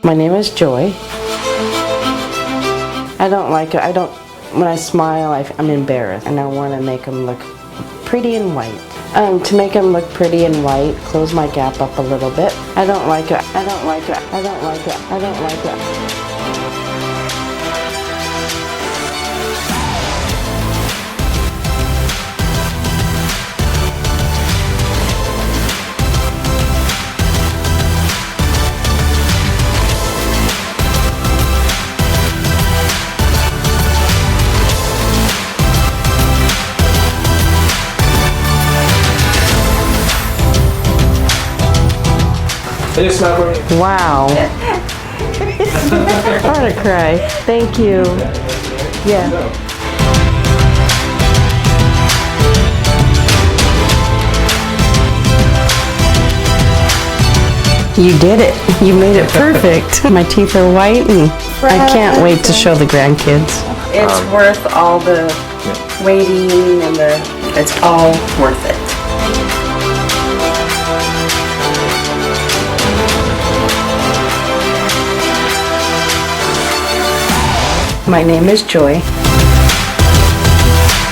My name is Joy. I don't like it. When I smile, I'm embarrassed, and I want to make them look pretty and white. To make them look pretty and white, close my gap up a little bit. I don't like it. I don't like it. I don't like it. I don't like it. Wow. I want to cry. Thank you. Yeah. You did it. You made it perfect. My teeth are white and I can't wait to show the grandkids. It's worth all the waiting and it's all worth it. My name is Joy.